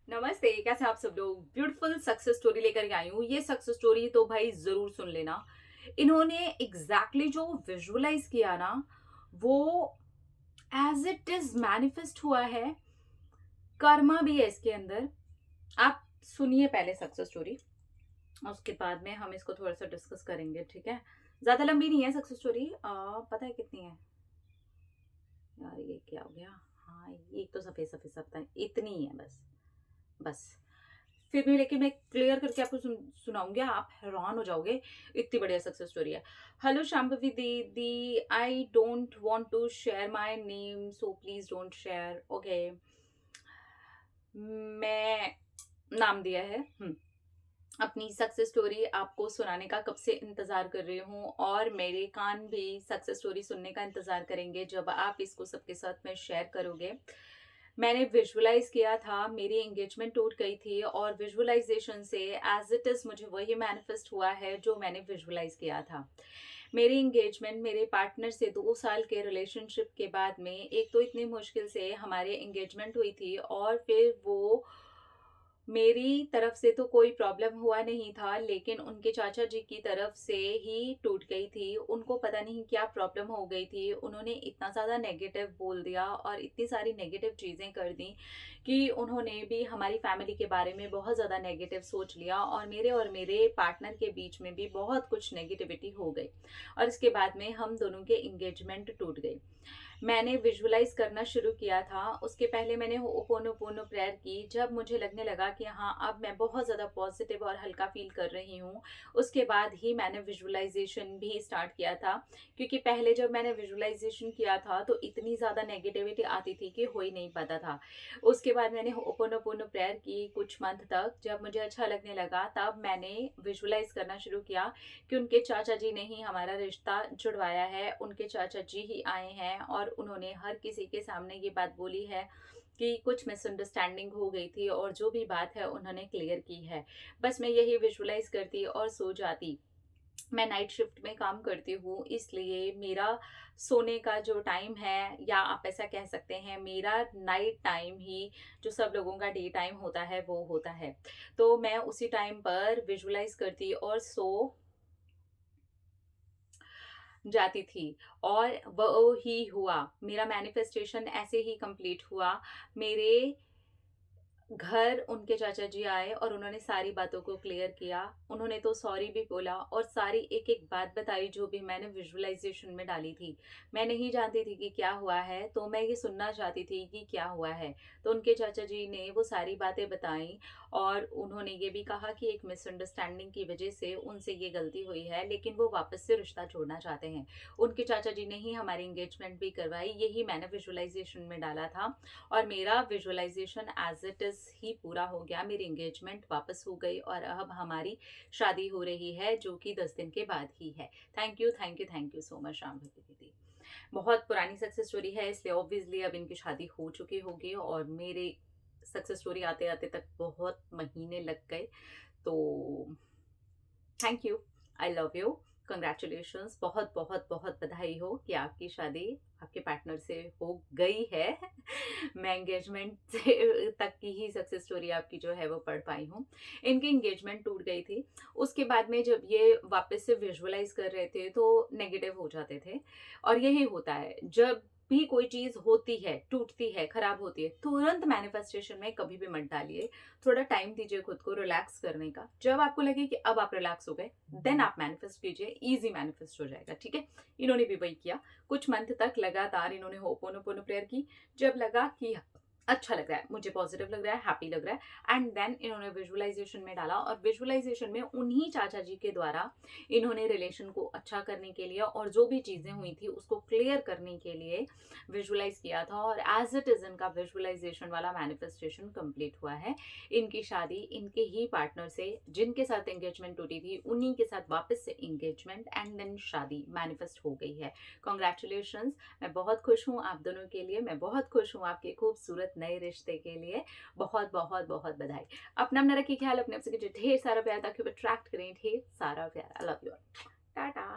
नमस्ते, कैसे हैं आप सब लोग? ब्यूटीफुल सक्सेस स्टोरी लेकर के आई हूँ। ये सक्सेस स्टोरी तो भाई ज़रूर सुन लेना। इन्होंने एग्ज़ैक्टली जो विजुअलाइज़ किया ना, वो एज़ इट इज़ मैनिफेस्ट हुआ है। कर्मा भी है इसके अंदर। आप सुनिए पहले सक्सेस स्टोरी, उसके बाद में हम इसको थोड़ा-सा डिस्कस करेंगे, ठीक है? ज़्यादा लंबी नहीं है सक्सेस स्टोरी। पता है कितनी है? यार ये क्या हो गया? हाँ, एक तो सफ़ेद-सफ़ेद सा पता नहीं, इतनी ही है बस। बस। फिर भी लेकिन मैं क्लियर करके आपको सुनाऊँगी, आप हैरान हो जाओगे, इतनी बढ़िया सक्सेस स्टोरी है। हेलो शांभवी दीदी, I don't want to share my name so please don't share, okay. मैं नाम दिया है। अपनी सक्सेस स्टोरी आपको सुनाने का कब से इंतज़ार कर रही हूँ और मेरे कान भी सक्सेस स्टोरी सुनने का इंतज़ार करेंगे जब आप इसको सबके साथ में शेयर करोगे। मैंने विजुअलाइज़ किया था, मेरी एंगेजमेंट टूट गई थी और विजुअलाइज़ेशन से एज़ इट इज़ मुझे वही मैनिफेस्ट हुआ है जो मैंने विजुअलाइज़ किया था। मेरी एंगेजमेंट मेरे पार्टनर से 2 साल के रिलेशनशिप के बाद में एक तो इतनी मुश्किल से हमारी एंगेजमेंट हुई थी और फिर वो मेरी तरफ से तो कोई प्रॉब्लम हुआ नहीं था, लेकिन उनके चाचा जी की तरफ से ही टूट गई थी। उनको पता नहीं क्या प्रॉब्लम हो गई थी। उन्होंने इतना ज़्यादा नेगेटिव बोल दिया और इतनी सारी नेगेटिव चीज़ें कर दी कि उन्होंने भी हमारी फैमिली के बारे में बहुत ज़्यादा नेगेटिव सोच लिया और मेरे पार्टनर के बीच में भी बहुत कुछ नेगेटिविटी हो गई और इसके बाद में हम दोनों के एंगेजमेंट टूट गई। मैंने विजुअलाइज़ करना शुरू किया था, उसके पहले मैंने होओपोनोपोनो प्रेयर की, जब मुझे लगने लगा कि हाँ, अब मैं बहुत ज़्यादा पॉज़िटिव और हल्का फ़ील कर रही हूँ, उसके बाद ही मैंने विजुअलाइज़ेशन भी स्टार्ट किया था। क्योंकि पहले जब मैंने विजुअलाइज़ेशन किया था, तो इतनी ज़्यादा नेगेटिविटी आती थी कि हो ही नहीं पाता था। उसके बाद मैंने होओपोनोपोनो प्रेयर की कुछ मंथ तक, जब मुझे अच्छा लगने लगा, तब मैंने विजुअलाइज़ करना शुरू किया कि उनके चाचा जी ने ही हमारा रिश्ता जुड़वाया है, उनके चाचा जी ही आए हैं और उन्होंने हर किसी के सामने ये बात बोली है कि कुछ मिसअंडरस्टैंडिंग हो गई थी और जो भी बात है उन्होंने क्लियर की है। बस मैं यही विजुअलाइज़ करती और सो जाती। मैं नाइट शिफ्ट में काम करती हूँ, इसलिए मेरा सोने का जो टाइम है या आप ऐसा कह सकते हैं मेरा नाइट टाइम ही जो सब लोगों का डे टाइम होता है वो होता है। तो मैं उसी टाइम पर विजुअलाइज़ करती और सो जाती थी और वो ही हुआ। मेरा मैनिफेस्टेशन ऐसे ही कंप्लीट हुआ। मेरे घर उनके चाचा जी आए और उन्होंने सारी बातों को क्लियर किया। उन्होंने तो सॉरी भी बोला और सारी एक-एक बात बताई जो भी मैंने विजुअलाइज़ेशन में डाली थी। मैं नहीं जानती थी कि क्या हुआ है, तो मैं ये सुनना चाहती थी कि क्या हुआ है। तो उनके चाचा जी ने वो सारी बातें बताई और उन्होंने ये भी कहा कि एक मिसअंडरस्टैंडिंग की वज़ह से उनसे ये गलती हुई है, लेकिन वो वापस से रिश्ता जोड़ना चाहते हैं। उनके चाचा जी ने ही हमारी एंगेजमेंट भी करवाई, यही मैंने विजुअलाइज़ेशन में डाला था और मेरा विजुअलाइज़ेशन एज़ इट इज़ ही पूरा हो गया। मेरी एंगेजमेंट वापस हो गई और अब हमारी शादी हो रही है जो कि 10 दिन के बाद ही है। Thank you, thank you, thank you so much Shambhavi दीदी। बहुत पुरानी सक्सेस स्टोरी है, इसलिए ऑब्वियसली अब इनकी शादी हो चुकी होगी और मेरे सक्सेस स्टोरी आते-आते तक बहुत महीने लग गए। तो thank you, I love you, congratulations, बहुत बहुत बहुत बधाई हो कि आपकी शादी आपके पार्टनर से हो गई है। मैं एंगेजमेंट से तक की ही सक्सेस स्टोरी आपकी जो है वो पढ़ पाई हूँ। इनकी एंगेजमेंट टूट गई थी, उसके बाद में जब ये वापस से विजुअलाइज कर रहे थे तो नेगेटिव हो जाते थे और यही होता है जब भी कोई चीज होती है, टूटती है, खराब होती है, तुरंत मैनिफेस्टेशन में कभी भी मत डालिए। थोड़ा टाइम दीजिए खुद को रिलैक्स करने का। जब आपको लगे कि अब आप रिलैक्स हो गए, देन आप मैनिफेस्ट कीजिए, इजी मैनिफेस्ट हो जाएगा, ठीक है। इन्होंने भी वही किया। कुछ मंथ तक लगातार इन्होंने होपोनोपोनो प्रेयर की। जब लगा कि अच्छा लग रहा है, मुझे पॉजिटिव लग रहा है, हैप्पी लग रहा है, एंड देन इन्होंने विजुअलाइजेशन में डाला और विजुअलाइजेशन में उन्हीं चाचा जी के द्वारा इन्होंने रिलेशन को अच्छा करने के लिए और जो भी चीजें हुई थी उसको क्लियर करने के लिए विजुअलाइज किया था और एज इट इज इनका विजुअलाइजेशन वाला मैनिफेस्टेशन कंप्लीट हुआ है। इनकी शादी इनके ही पार्टनर से जिनके साथ एंगेजमेंट टूटी थी उन्हीं के साथ वापस से एंगेजमेंट एंड देन शादी मैनिफेस्ट हो गई है। कॉन्ग्रेचुलेशन। मैं बहुत खुश हूँ आप दोनों के लिए, मैं बहुत खुश हूँ आपके खूबसूरत नए रिश्ते के लिए। बहुत बहुत बहुत बधाई। अपना अपना रखिए ख्याल, अपने आपसे कीजिए ढेर सारा प्यार ताकि वो अट्रैक्ट करें ढेर सारा प्यार। I love you. टाटा।